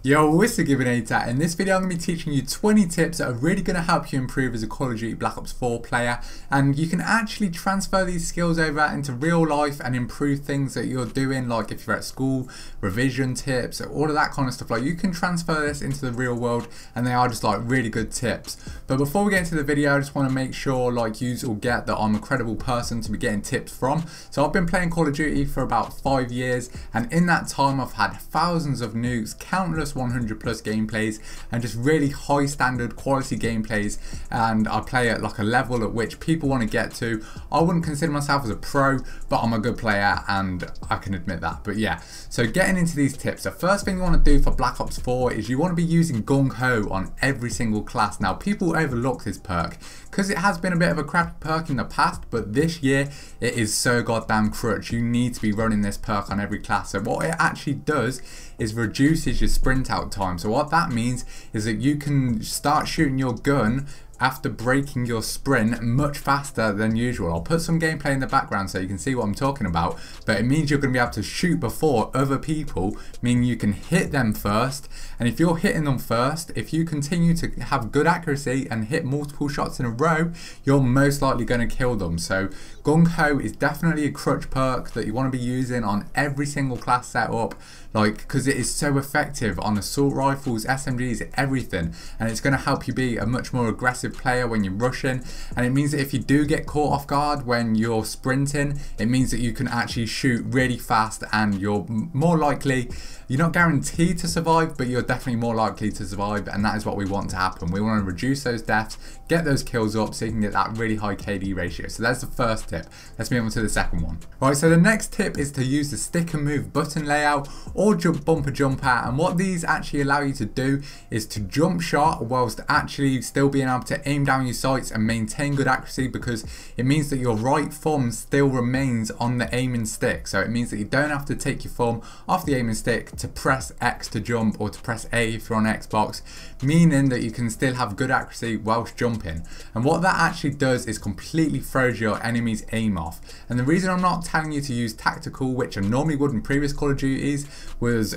Yo, it's TheGIBBYNATR. In this video I'm going to be teaching you 20 tips that are really going to help you improve as a Call of Duty Black Ops 4 player, and you can actually transfer these skills over into real life and improve things that you're doing, like if you're at school, revision tips, all of that kind of stuff. Like, you can transfer this into the real world and they are just like really good tips. But before we get into the video, I just want to make sure like you all get that I'm a credible person to be getting tips from. So I've been playing Call of Duty for about 5 years, and in that time I've had thousands of nukes, countless 100 plus gameplays, and just really high standard quality gameplays, and I play at like a level at which people want to get to. I wouldn't consider myself as a pro, but I'm a good player and I can admit that. But yeah, so getting into these tips, the first thing you want to do for Black Ops 4 is you want to be using Gung Ho on every single class. Now, people overlook this perk because it has been a bit of a crappy perk in the past, but this year it is so goddamn crutch. You need to be running this perk on every class. So what it actually does is reduces your sprint out time. So what that means is that you can start shooting your gun after breaking your sprint much faster than usual. I'll put some gameplay in the background so you can see what I'm talking about, but it means you're going to be able to shoot before other people, meaning you can hit them first. And if you're hitting them first, if you continue to have good accuracy and hit multiple shots in a row, you're most likely going to kill them. So Gung Ho is definitely a crutch perk that you want to be using on every single class setup, like, because it is so effective on assault rifles, SMGs, everything, and it's going to help you be a much more aggressive player when you're rushing. And it means that if you do get caught off guard when you're sprinting, it means that you can actually shoot really fast, and you're more likely, you're not guaranteed to survive, but you're definitely more likely to survive, and that is what we want to happen. We want to reduce those deaths, get those kills up so you can get that really high KD ratio. So that's the first tip. Let's move on to the second one. Right, so the next tip is to use the stick and move button layout or jump bumper jumper, and what these actually allow you to do is to jump shot whilst actually still being able to aim down your sights and maintain good accuracy, because it means that your right thumb still remains on the aiming stick. So it means that you don't have to take your thumb off the aiming stick to press X to jump or to press A if you're on Xbox, meaning that you can still have good accuracy whilst jumping. And what that actually does is completely throws your enemy's aim off. And the reason I'm not telling you to use tactical, which I normally would in previous Call of Duties, was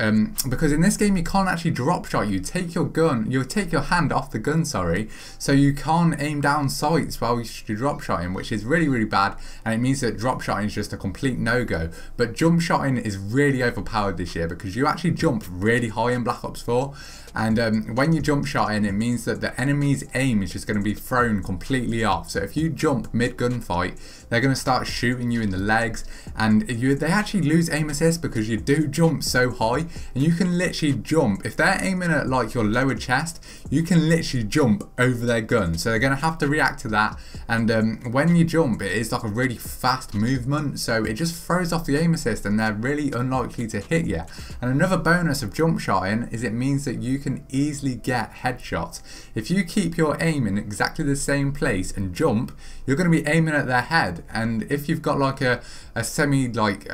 because in this game you can't actually drop shot. You take your gun, you take your hand off the gun, sorry, so you can't aim down sights while you're drop shotting, which is really bad, and it means that drop shotting is just a complete no-go. But jump shotting is really overpowered this year because you actually jump really high in Black Ops 4, and when you jump shotting, it means that the enemy's aim is just going to be thrown completely off. So if you jump mid gunfight, they're going to start shooting you in the legs, and they actually lose aim assist because you do jump so high, and you can literally jump. If they're aiming at like your lower chest, you can literally jump over their gun, so they're going to have to react to that. And when you jump, it is like a really fast movement, so it just throws off the aim assist and they're really unlikely to hit you. And another bonus of jump shotting is it means that you can easily get headshots. If you keep your aim in exactly the same place and jump, you're going to be aiming at their head. And if you've got like a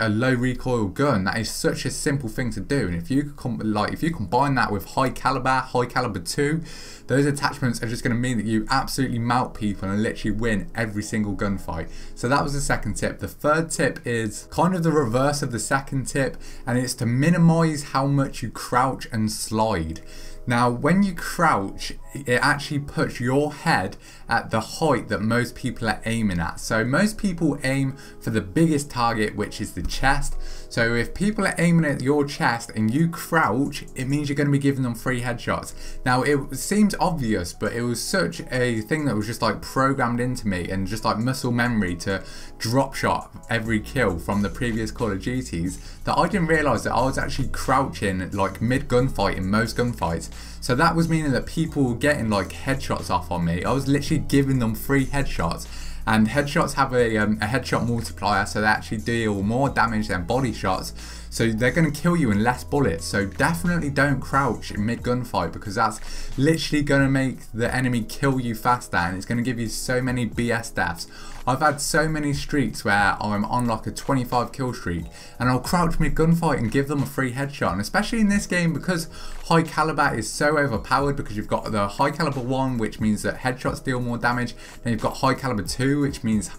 low recoil gun, that is such a simple thing to do. And if you combine that with high caliber 2, those attachments are just going to mean that you absolutely melt people and literally win every single gunfight. So that was the second tip. The third tip is kind of the reverse of the second tip, and it's to minimize how much you crouch and slide. Now, when you crouch, it actually puts your head at the height that most people are aiming at. So most people aim for the biggest target, which is the chest. So if people are aiming at your chest and you crouch, it means you're going to be giving them 3 headshots. Now, it seems obvious, but it was such a thing that was just like programmed into me and just like muscle memory to drop shot every kill from the previous Call of Duties that I didn't realise that I was actually crouching like mid gunfight in most gunfights. So that was meaning that people were getting like headshots off on me. I was literally giving them 3 headshots. And headshots have a headshot multiplier, so they actually deal more damage than body shots. So they're going to kill you in less bullets. So definitely don't crouch in mid gunfight, because that's literally going to make the enemy kill you faster, and it's going to give you so many BS deaths. I've had so many streaks where I'm on like a 25 kill streak and I'll crouch mid gunfight and give them a free headshot. And especially in this game, because high caliber is so overpowered, because you've got the high caliber 1, which means that headshots deal more damage, then you've got high caliber 2, which means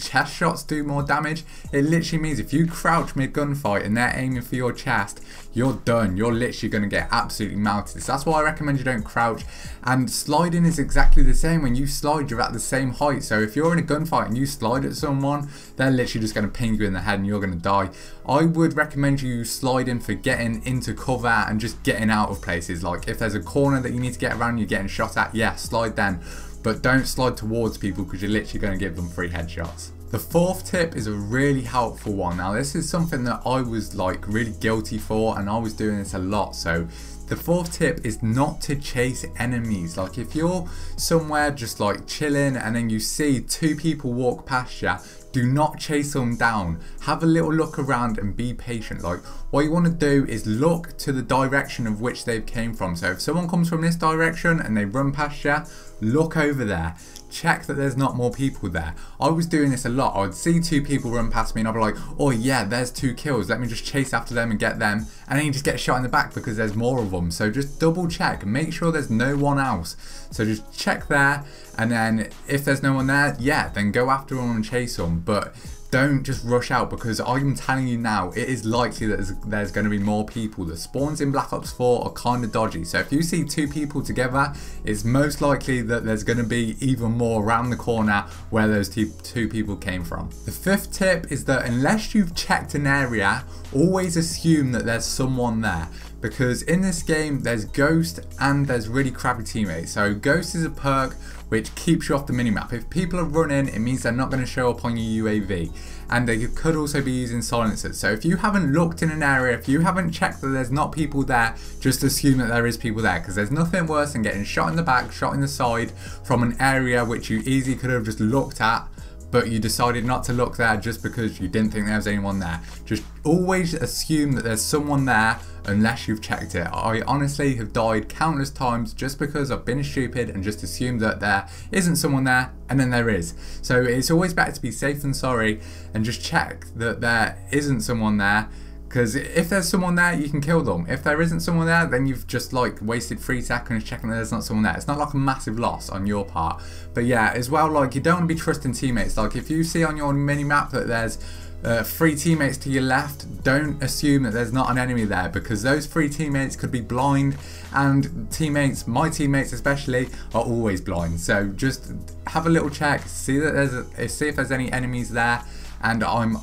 chest shots do more damage. It literally means if you crouch mid gunfight and they're aiming for your chest, you're done. You're literally going to get absolutely melted. So that's why I recommend you don't crouch. And sliding is exactly the same. When you slide, you're at the same height. So if you're in a gunfight and you slide at someone, they're literally just going to ping you in the head and you're going to die. I would recommend you sliding for getting into cover and just getting out of places. Like if there's a corner that you need to get around, you're getting shot at, yeah, slide then. But don't slide towards people, because you're literally going to give them free headshots. The fourth tip is a really helpful one. Now this is something that I was like really guilty for, and I was doing this a lot. So the fourth tip is not to chase enemies. Like if you're somewhere just like chilling and then you see 2 people walk past you, do not chase them down. Have a little look around and be patient. Like what you want to do is look to the direction of which they've came from. So if someone comes from this direction and they run past you, look over there. Check that there's not more people there. I was doing this a lot. I would see 2 people run past me and I'd be like, oh yeah, there's 2 kills. Let me just chase after them and get them. And then you just get shot in the back because there's more of them. So just double check. Make sure there's no one else. So just check there. And then if there's no one there, yeah, then go after them and chase them. But don't just rush out, because I'm telling you now, it is likely that there's going to be more people. The spawns in Black Ops 4 are kind of dodgy. So if you see 2 people together, it's most likely that there's going to be even more around the corner where those two people came from. The 5th tip is that unless you've checked an area, always assume that there's someone there. Because in this game, there's Ghost and there's really crappy teammates. So Ghost is a perk which keeps you off the minimap. If people are running, it means they're not going to show up on your UAV. And they could also be using silencers. So if you haven't looked in an area, if you haven't checked that there's not people there, just assume that there is people there. Because there's nothing worse than getting shot in the back, shot in the side from an area which you easily could have just looked at, but you decided not to look there just because you didn't think there was anyone there. Just always assume that there's someone there unless you've checked it. I honestly have died countless times just because I've been stupid and just assumed that there isn't someone there, and then there is. So it's always better to be safe than sorry and just check that there isn't someone there. Because if there's someone there, you can kill them. If there isn't someone there, then you've just like wasted 3 seconds checking that there's not someone there. It's not like a massive loss on your part. But yeah, as well, like you don't want to be trusting teammates. Like if you see on your mini map that there's 3 teammates to your left, don't assume that there's not an enemy there, because those 3 teammates could be blind, and teammates, my teammates especially, are always blind. So just have a little check, see that see if there's any enemies there. And I'm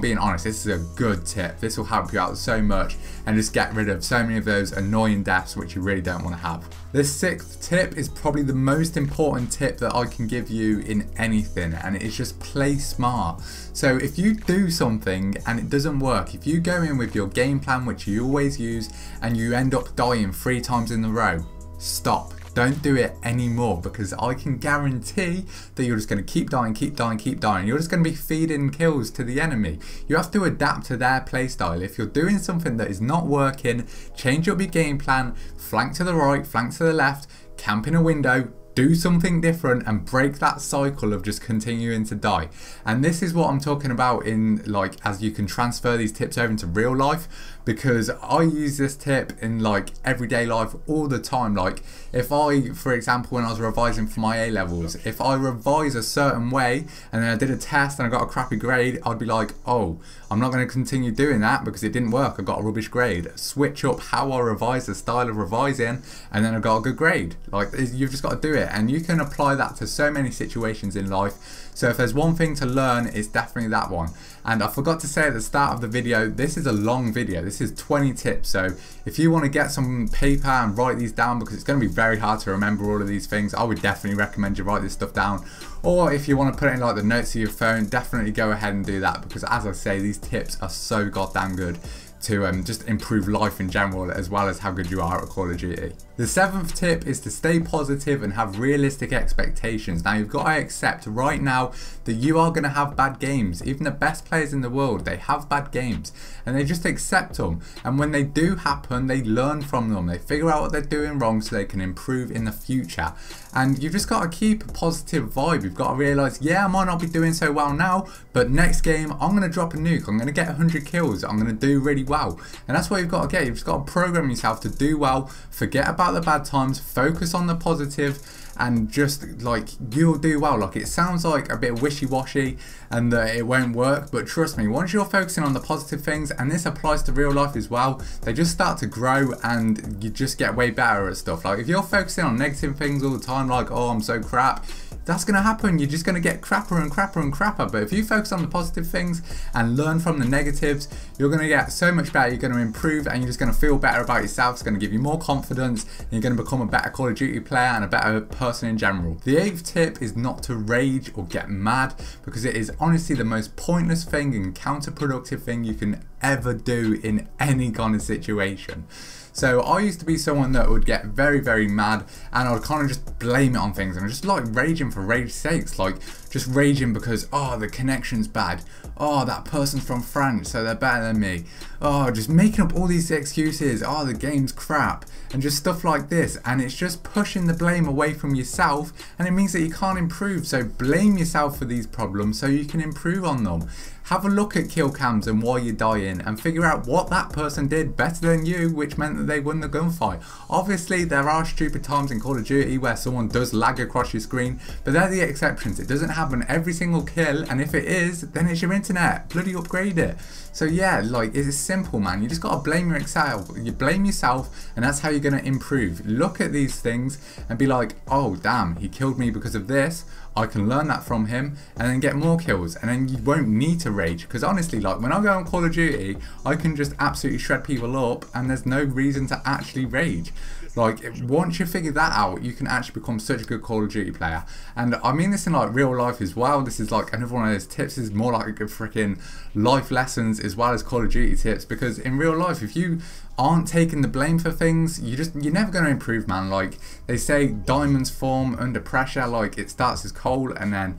being honest, this is a good tip. This will help you out so much and just get rid of so many of those annoying deaths which you really don't want to have. This 6th tip is probably the most important tip that I can give you in anything, and it is just play smart. So if you do something and it doesn't work, if you go in with your game plan which you always use and you end up dying 3 times in a row, stop. Don't do it anymore, because I can guarantee that you're just going to keep dying, keep dying, keep dying. You're just going to be feeding kills to the enemy. You have to adapt to their playstyle. If you're doing something that is not working, change up your game plan, flank to the right, flank to the left, camp in a window, do something different and break that cycle of just continuing to die. And this is what I'm talking about in like as you can transfer these tips over into real life, because I use this tip in like everyday life all the time. Like if I, for example, when I was revising for my A levels, if I revise a certain way and then I did a test and I got a crappy grade, I'd be like, oh, I'm not going to continue doing that because it didn't work, I got a rubbish grade. Switch up how I revise, the style of revising, and then I got a good grade. Like you've just got to do it, and you can apply that to so many situations in life. So if there's one thing to learn, it's definitely that one. And I forgot to say at the start of the video, this is a long video. This is 20 tips. So if you want to get some paper and write these down, because it's going to be very hard to remember all of these things, I would definitely recommend you write this stuff down. Or if you want to put it in like the notes of your phone, definitely go ahead and do that, because as I say, these tips are so goddamn good. to just improve life in general, as well as how good you are at Call of Duty. The 7th tip is to stay positive and have realistic expectations. Now, you've got to accept right now that you are going to have bad games. Even the best players in the world, they have bad games, and they just accept them. And when they do happen, they learn from them. They figure out what they're doing wrong so they can improve in the future. And you've just got to keep a positive vibe. You've got to realise, yeah, I might not be doing so well now, but next game, I'm going to drop a nuke. I'm going to get 100 kills. I'm going to do really well. And that's what you've got to get. You've just got to program yourself to do well, forget about the bad times, focus on the positive, and just like, you'll do well. Like, it sounds like a bit wishy-washy and that it won't work, but trust me, once you're focusing on the positive things, and this applies to real life as well, they just start to grow and you just get way better at stuff. Like, if you're focusing on negative things all the time, like, oh, I'm so crap, that's going to happen. You're just going to get crapper and crapper and crapper. But if you focus on the positive things and learn from the negatives, you're going to get so much better. You're going to improve, and you're just going to feel better about yourself. It's going to give you more confidence, and you're going to become a better Call of Duty player and a better person in general. The 8th tip is not to rage or get mad, because it is honestly the most pointless thing and counterproductive thing you can ever do in any kind of situation. So I used to be someone that would get very, very mad, and I'd kind of just blame it on things, and just like raging for rage's sakes, like just raging because, oh, the connection's bad, oh, that person's from France so they're better than me, oh, just making up all these excuses, oh, the game's crap, and just stuff like this. And it's just pushing the blame away from yourself, and it means that you can't improve. So blame yourself for these problems so you can improve on them. Have a look at kill cams and why you're dying, and figure out what that person did better than you, which meant that they won the gunfight. Obviously, there are stupid times in Call of Duty where someone does lag across your screen, but they're the exceptions. It doesn't happen every single kill, and if it is, then it's your internet. Bloody upgrade it. So yeah, like, it's simple, man. You just gotta blame yourself. You blame yourself, and that's how you're gonna improve. Look at these things and be like, oh damn, he killed me because of this. I can learn that from him and then get more kills, and then you won't need to rage. Because honestly, like, when I go on Call of Duty, I can just absolutely shred people up, and there's no reason to actually rage. Like, once you figure that out, you can actually become such a good Call of Duty player. And I mean this in like real life as well. This is like another one of those tips. This is more like a good freaking life lessons as well as Call of Duty tips, because in real life, if you aren't taking the blame for things, you're never going to improve, man. Like they say, diamonds form under pressure. Like, it starts as coal and then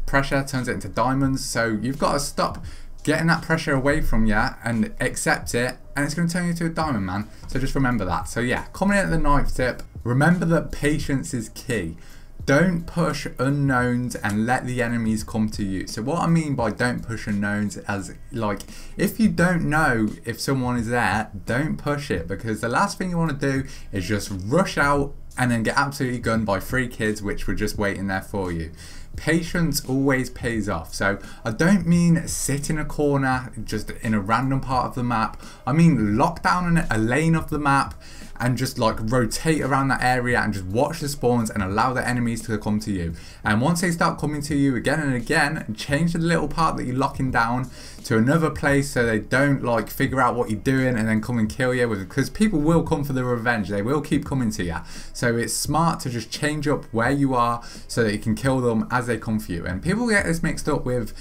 pressure turns it into diamonds. So you've got to stop getting that pressure away from you and accept it, and it's going to turn you into a diamond, man. So just remember that. So yeah, coming in at the 9th tip, remember that patience is key. Don't push unknowns and let the enemies come to you. So what I mean by don't push unknowns, as like, if you don't know if someone is there, don't push it, because the last thing you want to do is just rush out and then get absolutely gunned by 3 kids which were just waiting there for you. Patience always pays off. So I don't mean sit in a corner just in a random part of the map. I mean lock down a lane of the map and just like rotate around that area and just watch the spawns and allow the enemies to come to you. And once they start coming to you again and again, change the little part that you're locking down to another place so they don't like figure out what you're doing and then come and kill you, because people will come for the revenge. They will keep coming to you. So it's smart to just change up where you are so that you can kill them as they come for you. And people get this mixed up with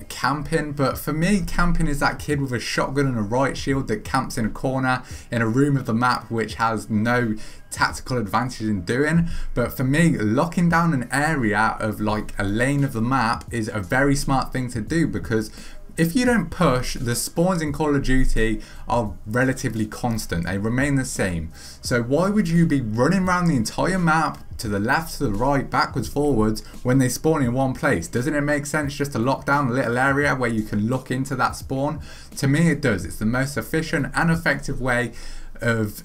camping, but for me, camping is that kid with a shotgun and a riot shield that camps in a corner in a room of the map which has no tactical advantage in doing. But for me, locking down an area of like a lane of the map is a very smart thing to do, because if you don't push, the spawns in Call of Duty are relatively constant. They remain the same. So why would you be running around the entire map to the left, to the right, backwards, forwards when they spawn in one place? Doesn't it make sense just to lock down a little area where you can look into that spawn? To me, it does. It's the most efficient and effective way of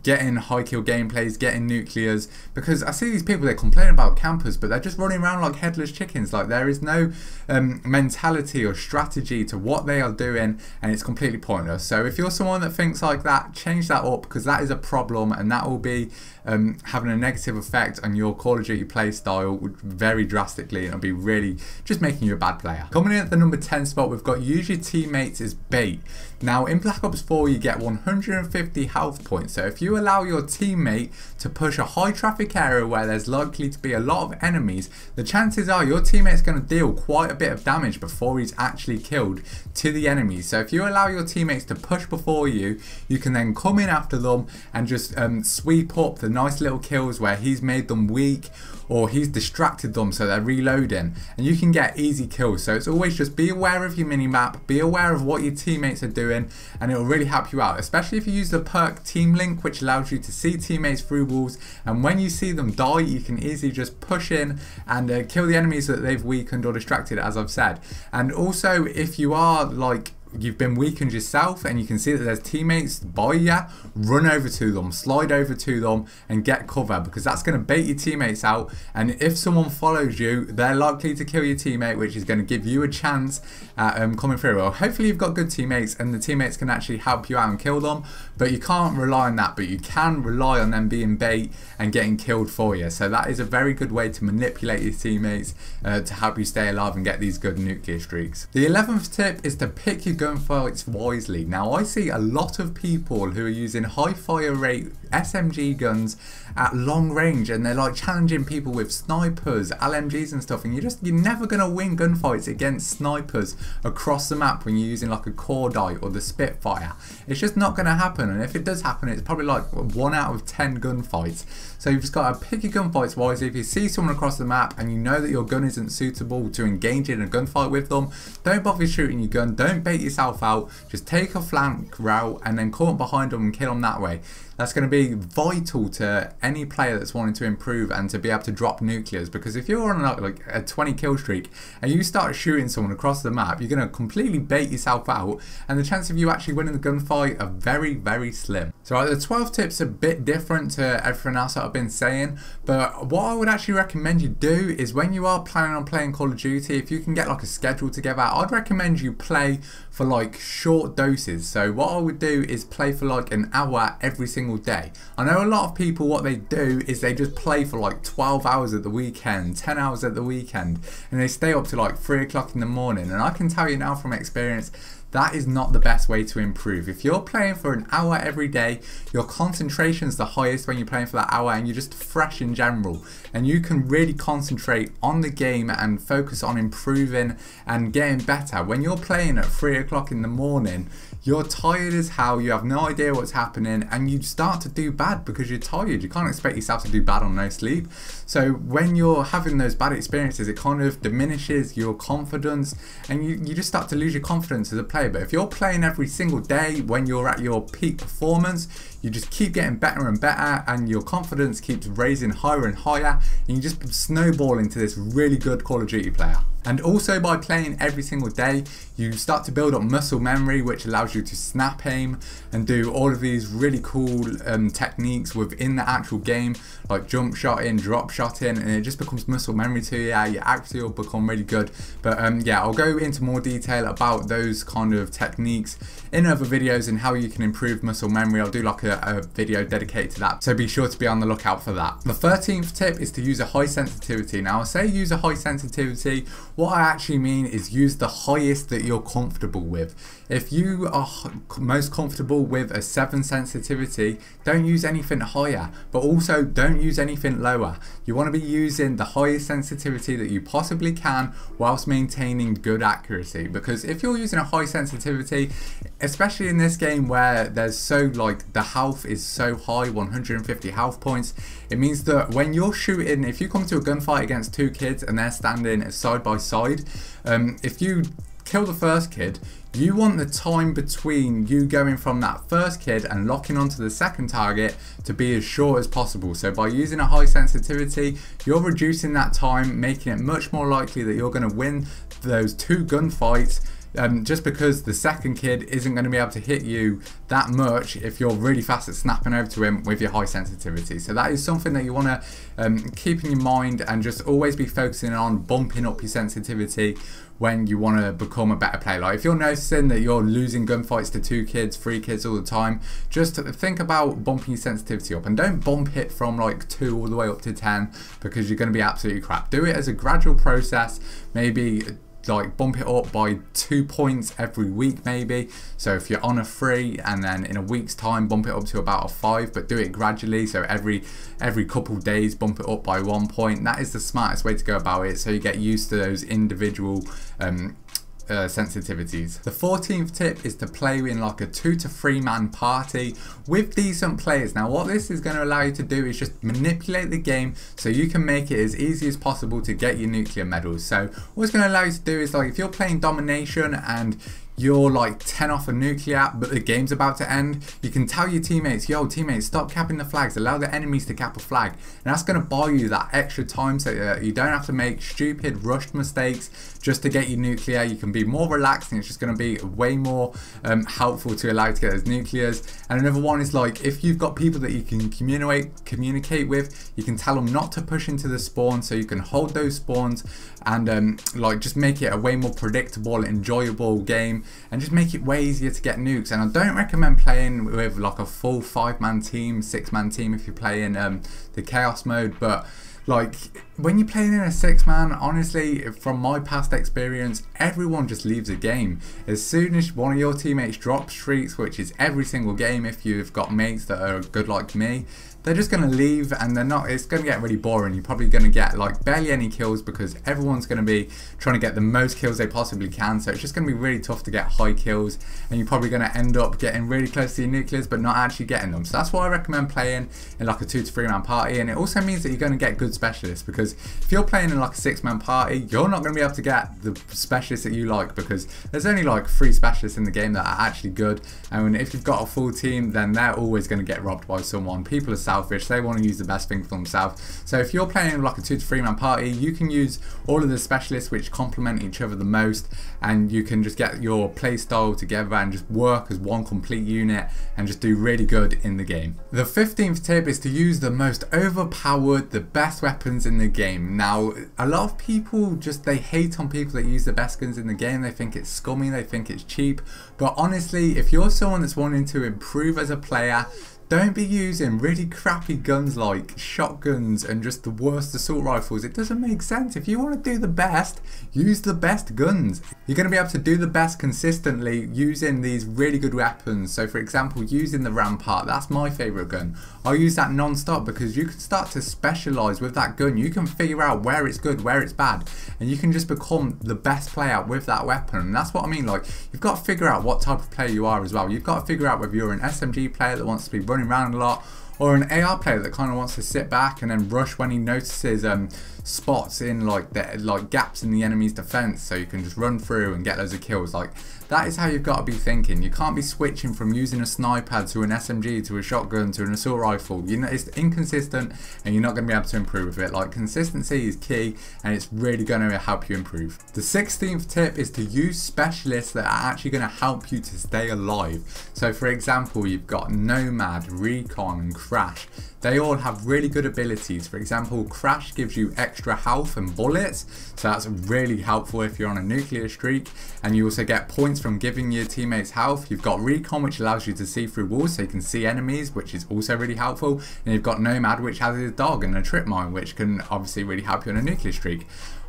getting high kill gameplays, getting nuclears, because I see these people, they complain about campers, but they're just running around like headless chickens. Like, there is no mentality or strategy to what they are doing, and it's completely pointless. So if you're someone that thinks like that, change that up, because that is a problem, and that will be having a negative effect on your Call of Duty play style very drastically, and it'll be really just making you a bad player. Coming in at the number 10 spot, we've got use your teammates as bait. Now in Black Ops 4 you get 150 health points. So if you allow your teammate to push a high traffic area where there's likely to be a lot of enemies, the chances are your teammate's going to deal quite a bit of damage before he's actually killed to the enemies. So if you allow your teammates to push before you, you can then come in after them and just sweep up the nice little kills where he's made them weak or he's distracted them so they're reloading, and you can get easy kills. So it's always just be aware of your minimap, be aware of what your teammates are doing, and it will really help you out, especially if you use the perk Team Link, which allows you to see teammates through walls, and when you see them die you can easily just push in and kill the enemies that they've weakened or distracted, as I've said. And also, if you are like you've been weakened yourself and you can see that there's teammates by you, run over to them, slide over to them and get cover, because that's going to bait your teammates out, and if someone follows you they're likely to kill your teammate, which is going to give you a chance at coming through. Well, hopefully you've got good teammates and the teammates can actually help you out and kill them, but you can't rely on that, but you can rely on them being bait and getting killed for you. So that is a very good way to manipulate your teammates to help you stay alive and get these good nuclear streaks. The 11th tip is to pick your gunfights wisely. Now I see a lot of people who are using high fire rate SMG guns at long range, and they're like challenging people with snipers, LMGs and stuff, and you're never gonna win gunfights against snipers across the map when you're using like a Cordite or the Spitfire. It's just not gonna happen, and if it does happen it's probably like 1 out of 10 gunfights. So you've just got to pick your gunfights wisely. If you see someone across the map and you know that your gun isn't suitable to engage in a gunfight with them, don't bother shooting your gun, don't bait yourself out, just take a flank route and then come up behind them and kill them that way. That's going to be vital to any player that's wanting to improve and to be able to drop nuclears, because if you're on like a 20 kill streak and you start shooting someone across the map, you're going to completely bait yourself out, and the chance of you actually winning the gunfight are very, very slim. So the 12th tip's a bit different to everything else that I've been saying, but what I would actually recommend you do is when you are planning on playing Call of Duty, if you can get like a schedule together, I'd recommend you play for like short doses. So what I would do is play for like an hour every single day. I know a lot of people, what they do is they just play for like 12 hours at the weekend, 10 hours at the weekend, and they stay up to like 3 o'clock in the morning, and I can tell you now from experience that is not the best way to improve. If you're playing for an hour every day, your concentration's the highest when you're playing for that hour, and you're just fresh in general, and you can really concentrate on the game and focus on improving and getting better. When you're playing at 3 o'clock in the morning, you're tired as hell, you have no idea what's happening, and you start to do bad because you're tired. You can't expect yourself to do bad on no sleep. So when you're having those bad experiences, it kind of diminishes your confidence, and you just start to lose your confidence as a player. But if you're playing every single day when you're at your peak performance, you just keep getting better and better, and your confidence keeps raising higher and higher, and you just snowball into this really good Call of Duty player. And also by playing every single day, you start to build up muscle memory, which allows you to snap aim and do all of these really cool techniques within the actual game, like jump shotting, drop shotting, and it just becomes muscle memory to you. Your accuracy will become really good. But yeah, I'll go into more detail about those kind of techniques in other videos and how you can improve muscle memory. I'll do like a video dedicated to that, so be sure to be on the lookout for that. The 13th tip is to use a high sensitivity. Now I say use a high sensitivity, what I actually mean is use the highest that you're comfortable with. If you are most comfortable with a 7 sensitivity, don't use anything higher, but also don't use anything lower. You want to be using the highest sensitivity that you possibly can whilst maintaining good accuracy, because if you're using a high sensitivity, especially in this game where there's so like the health is so high, 150 health points, it means that when you're shooting, if you come to a gunfight against 2 kids and they're standing side by side, if you kill the first kid, you want the time between you going from that first kid and locking onto the second target to be as short as possible. So by using a high sensitivity, you're reducing that time, making it much more likely that you're going to win those 2 gunfights, just because the second kid isn't going to be able to hit you that much if you're really fast at snapping over to him with your high sensitivity. So that is something that you want to keep in your mind, and just always be focusing on bumping up your sensitivity when you want to become a better player. Like if you're noticing that you're losing gunfights to 2 kids, 3 kids all the time, just think about bumping your sensitivity up, and don't bump it from like 2 all the way up to 10, because you're going to be absolutely crap. Do it as a gradual process, maybe like bump it up by 2 points every week maybe. So if you're on a 3 and then in a week's time bump it up to about a 5, but do it gradually. So every couple days bump it up by 1 point. That is the smartest way to go about it, so you get used to those individual sensitivities. The 14th tip is to play in like a 2 to 3 man party with decent players. Now what this is going to allow you to do is just manipulate the game so you can make it as easy as possible to get your nuclear medals. So what it's going to allow you to do is, like, if you're playing domination and you're like 10 off a nuclear but the game's about to end, you can tell your teammates, yo teammates, stop capping the flags, allow the enemies to cap a flag, and that's going to buy you that extra time so that you don't have to make stupid rushed mistakes just to get your nuclear. You can be more relaxed and it's just going to be way more helpful to allow you to get those nuclears. And another one is, like, if you've got people that you can communicate with, you can tell them not to push into the spawn, so you can hold those spawns and like just make it a way more predictable, enjoyable game, and just make it way easier to get nukes. And I don't recommend playing with like a full 5-man team, 6-man team if you're playing the chaos mode, but like when you're playing in a 6-man, honestly, from my past experience, everyone just leaves a game. As soon as one of your teammates drops streaks, which is every single game if you've got mates that are good like me, they're just going to leave, and it's going to get really boring. You're probably going to get like barely any kills because everyone's going to be trying to get the most kills they possibly can, so it's just going to be really tough to get high kills, and you're probably going to end up getting really close to your nuclears but not actually getting them. So that's why I recommend playing in like a 2 to 3 man party. And it also means that you're going to get good specialists, because if you're playing in like a 6-man party, you're not going to be able to get the specialists that you like, because there's only like 3 specialists in the game that are actually good, and if you've got a full team then they're always going to get robbed by someone. People are selfish, they want to use the best thing for themselves. So if you're playing like a 2 to 3 man party, you can use all of the specialists which complement each other the most, and you can just get your play style together and just work as one complete unit and just do really good in the game. The 15th tip is to use the most overpowered, the best weapons in the game. Now a lot of people they hate on people that use the best guns in the game. They think it's scummy, they think it's cheap, but honestly, if you're someone that's wanting to improve as a player, don't be using really crappy guns like shotguns and just the worst assault rifles. It doesn't make sense. If you want to do the best, use the best guns. You're going to be able to do the best consistently using these really good weapons. So for example, using the Rampart, that's my favourite gun. I use that non-stop because you can start to specialise with that gun. You can figure out where it's good, where it's bad, and you can just become the best player with that weapon. And that's what I mean, like, you've got to figure out what type of player you are as well. You've got to figure out whether you're an SMG player that wants to be running around a lot, or an AR player that kind of wants to sit back and then rush when he notices spots in like gaps in the enemy's defense, so you can just run through and get loads of kills. Like, that is how you've got to be thinking. You can't be switching from using a sniper to an SMG to a shotgun to an assault rifle. You know, it's inconsistent and you're not going to be able to improve with it. Like, consistency is key, and it's really going to help you improve. The 16th tip is to use specialists that are actually going to help you to stay alive. So for example, you've got Nomad, Recon and Crash. They all have really good abilities. For example, Crash gives you extra health and bullets, so that's really helpful if you're on a nuclear streak, and you also get points from giving your teammates health. You've got Recon, which allows you to see through walls so you can see enemies, which is also really helpful, and you've got Nomad, which has his dog and a trip mine, which can obviously really help you on a nuclear streak.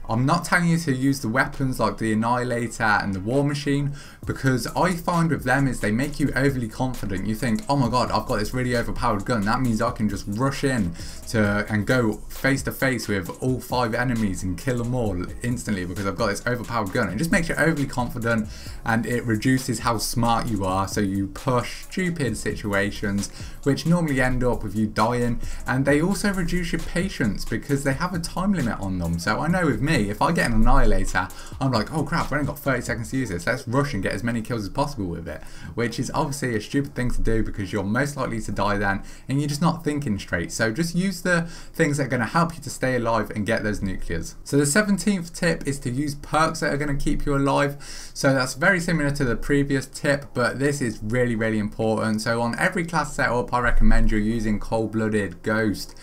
I'm not telling you to use the weapons like the Annihilator and the War Machine, because I find with them is they make you overly confident. You think, oh my god, I've got this really overpowered gun, that means I can just rush in and go face to face with all 5 enemies and kill them all instantly because I've got this overpowered gun. It just makes you overly confident, and it reduces how smart you are, so you push stupid situations which normally end up with you dying. And they also reduce your patience because they have a time limit on them. So I know with me, if I get an Annihilator, I'm like, oh crap, I've only got 30 seconds to use this, let's rush and get as many kills as possible with it, which is obviously a stupid thing to do because you're most likely to die then and you're just not thinking straight. So just use the things that are going to help you to stay alive and get those nuclears. So the 17th tip is to use perks that are going to keep you alive. So that's very similar to the previous tip, but this is really, really important. So on every class setup, I recommend you're using Cold-Blooded, Ghost,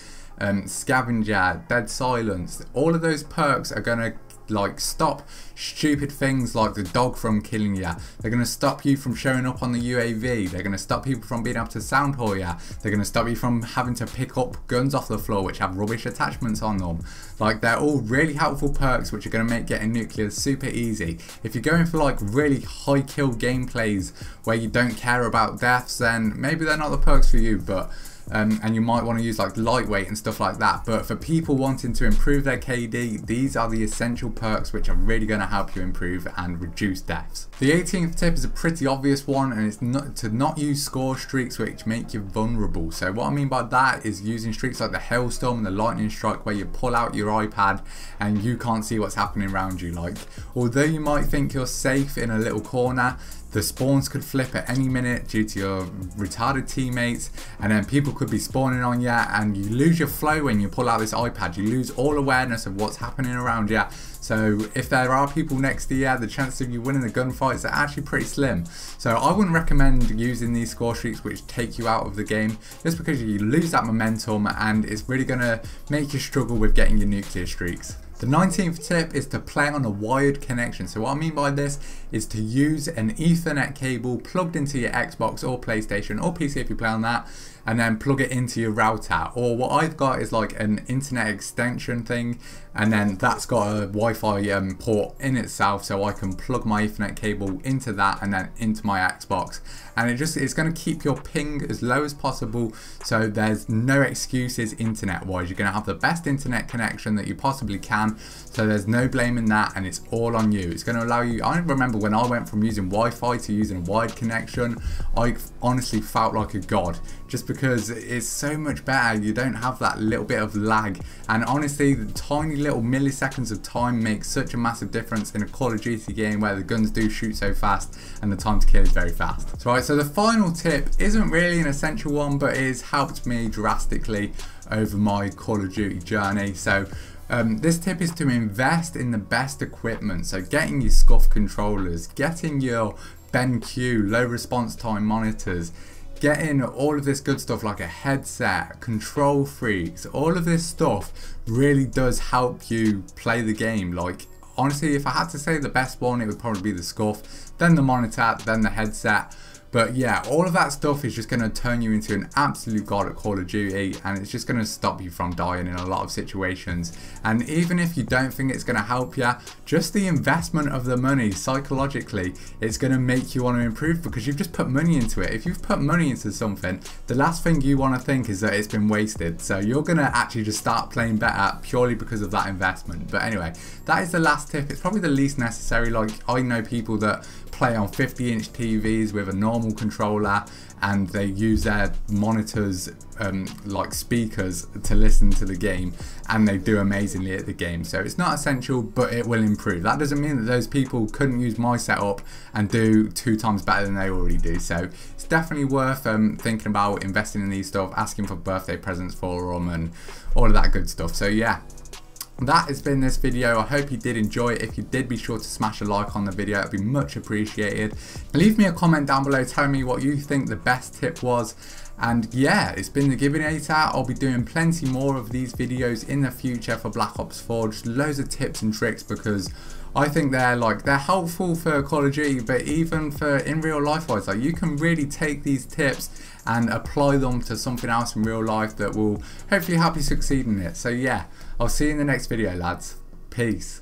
Scavenger, Dead Silence. All of those perks are going to like stop stupid things like the dog from killing you. They're going to stop you from showing up on the UAV. They're going to stop people from being able to sound whore you. They're going to stop you from having to pick up guns off the floor which have rubbish attachments on them. Like, they're all really helpful perks which are going to make getting nuclear super easy. If you're going for like really high kill gameplays where you don't care about deaths, then maybe they're not the perks for you, but and you might want to use like lightweight and stuff like that. But for people wanting to improve their KD, these are the essential perks which are really going to help you improve and reduce deaths. The 18th tip is a pretty obvious one, and it's to not use score streaks which make you vulnerable. So what I mean by that is using streaks like the hailstorm and the lightning strike, where you pull out your iPad and you can't see what's happening around you. Like, although you might think you're safe in a little corner, the spawns could flip at any minute due to your retarded teammates, and then people could be spawning on you, and you lose your flow when you pull out this iPad. You lose all awareness of what's happening around you. So if there are people next to you, the chances of you winning the gunfights are actually pretty slim. So I wouldn't recommend using these score streaks which take you out of the game, just because you lose that momentum and it's really going to make you struggle with getting your nuclear streaks. The 19th tip is to play on a wired connection. So what I mean by this is to use an Ethernet cable plugged into your Xbox or PlayStation or PC if you play on that, and then plug it into your router. Or what I've got is like an internet extension thing, and then that's got a Wi-Fi port in itself, so I can plug my Ethernet cable into that and then into my Xbox. And it's going to keep your ping as low as possible, so there's no excuses internet wise. You're going to have the best internet connection that you possibly can, so there's no blame in that, and it's all on you. It's going to allow you, I remember when I went from using Wi-Fi to using a wired connection, I honestly felt like a god, just because it's so much better. You don't have that little bit of lag, and honestly the tiny little milliseconds of time makes such a massive difference in a Call of Duty game where the guns do shoot so fast and the time to kill is very fast. So the final tip isn't really an essential one, but it has helped me drastically over my Call of Duty journey. So this tip is to invest in the best equipment. So getting your SCUF controllers, getting your BenQ low response time monitors, getting all of this good stuff like a headset, control freaks, all of this stuff really does help you play the game. Like, honestly, if I had to say the best one, it would probably be the SCUF, then the monitor, then the headset. But yeah, all of that stuff is just going to turn you into an absolute god at Call of Duty, and it's just going to stop you from dying in a lot of situations. And even if you don't think it's going to help you, just the investment of the money psychologically, it's going to make you want to improve, because you've just put money into it. If you've put money into something, the last thing you want to think is that it's been wasted. So you're going to actually just start playing better purely because of that investment. But anyway, that is the last tip. It's probably the least necessary. Like, I know people that play on 50-inch TVs with a normal controller, and they use their monitors like speakers to listen to the game, and they do amazingly at the game. So it's not essential, but it will improve. That doesn't mean that those people couldn't use my setup and do 2 times better than they already do. So it's definitely worth thinking about investing in these stuff, asking for birthday presents for them and all of that good stuff. So yeah, that has been this video. I hope you did enjoy it. If you did, be sure to smash a like on the video. It'd be much appreciated. Leave me a comment down below telling me what you think the best tip was. And yeah, it's been TheGIBBYNATR. I'll be doing plenty more of these videos in the future for Black Ops 4. Just loads of tips and tricks, because I think they're helpful for Call of Duty, but even for in real life wise, like, you can really take these tips and apply them to something else in real life that will hopefully help you succeed in it. So yeah, I'll see you in the next video, lads. Peace.